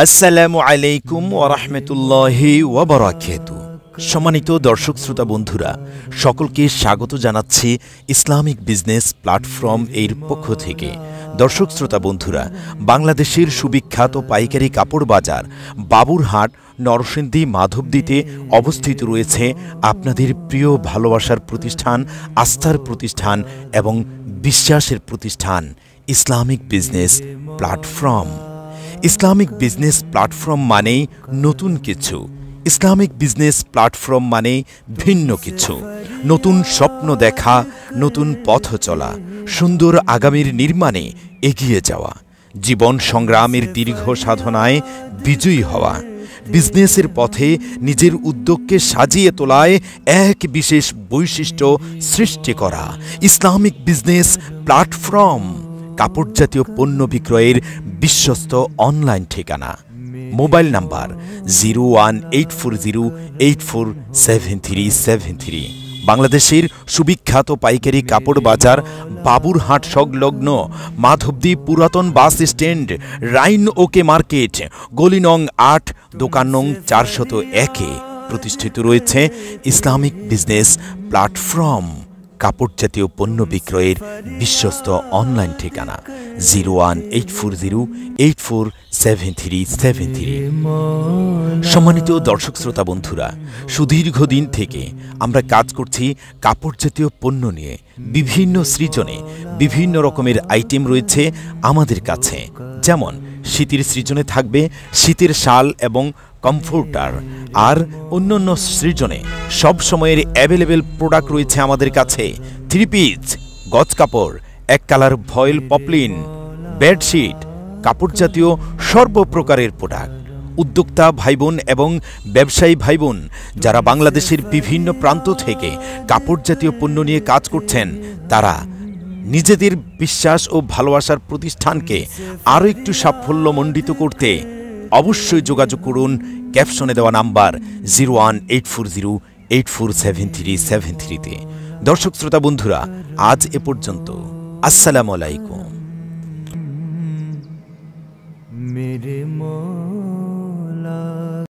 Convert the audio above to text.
আসসালামু আলাইকুম ওয়া রাহমাতুল্লাহি ওয়া বারাকাতুহু। সম্মানিত দর্শক শ্রোতা বন্ধুরা, সকলকে স্বাগত জানাচ্ছি ইসলামিক বিজনেস প্ল্যাটফর্ম এর পক্ষ থেকে। দর্শক শ্রোতা বন্ধুরা, বাংলাদেশের সুবিখ্যাত পাইকারি কাপড় বাজার বাবুরহাট নরসিংদী মাধবদীতে অবস্থিত রয়েছে আপনাদের প্রিয় ভালোবাসার প্রতিষ্ঠান, আস্থার প্রতিষ্ঠান এবং বিশ্বাসের প্রতিষ্ঠান Islamic business platform. Islamic business platform মানেই নতুন কিছু। ইসলামিক বিজনেস প্ল্যাটফর্ম মানে ভিন্ন কিছু, নতুন স্বপ্ন দেখা, নতুন পথ চলা, সুন্দর আগামীর নির্মাণে এগিয়ে যাওয়া, জীবন সংগ্রামের দীর্ঘ সাধনায় বিজয়ী হওয়া, বিজনেসের পথে নিজের উদ্যোগকে সাজিয়ে তোলায় এক বিশেষ বৈশিষ্ট্য সৃষ্টি করা ইসলামিক বিজনেস প্ল্যাটফর্ম। কাপড় জাতীয় পণ্য বিক্রয়ের বিশ্বস্ত অনলাইন ঠিকানা। মোবাইল নাম্বার 0184084737 বাংলাদেশের সুবিখ্যাত পাইকারি কাপড় বাজার বাবুরহাট সংলগ্ন মাধবদী পুরাতন বাস স্ট্যান্ড, রাইন ওকে মার্কেট, গলি নং ৮, দোকান নং ৪০১-এ প্রতিষ্ঠিত রয়েছে ইসলামিক বিজনেস প্ল্যাটফর্ম। কাপড় জাতীয় পণ্য বিক্রয়ের বিশ্বস্ত অনলাইন ঠিকানা 0184084737। সম্মানিত দর্শক শ্রোতা বন্ধুরা, সুদীর্ঘদিন থেকে আমরা কাজ করছি কাপড় জাতীয় পণ্য নিয়ে। বিভিন্ন সৃজনে বিভিন্ন রকমের আইটেম রয়েছে আমাদের কাছে। যেমন শীতের সৃজনে থাকবে শীতের শাল এবং কমফোর্টার, আর অন্যান্য সৃজনে সব সময়ের অ্যাভেলেবেল প্রোডাক্ট রয়েছে আমাদের কাছে। 3 পিস, গজ কাপড়, এক কালার ভয়েল পপলিন, বেডশিট, কাপড় জাতীয় সর্বপ্রকারের প্রোডাক্ট। উদ্যোক্তা ভাইবোন এবং ব্যবসায়ী ভাইবোন যারা বাংলাদেশের বিভিন্ন প্রান্ত থেকে কাপড় জাতীয় পণ্য নিয়ে কাজ করছেন, তারা নিজেদের বিশ্বাস ও ভালোবাসার প্রতিষ্ঠানকে আরও একটু সাফল্যমণ্ডিত করতে অবশ্যই যোগাযোগ করুন ক্যাপশনে দেওয়া নাম্বার 0184084737 দর্শক শ্রোতা বন্ধুরা, আজ এ পর্যন্ত। আসসালামু আলাইকুম।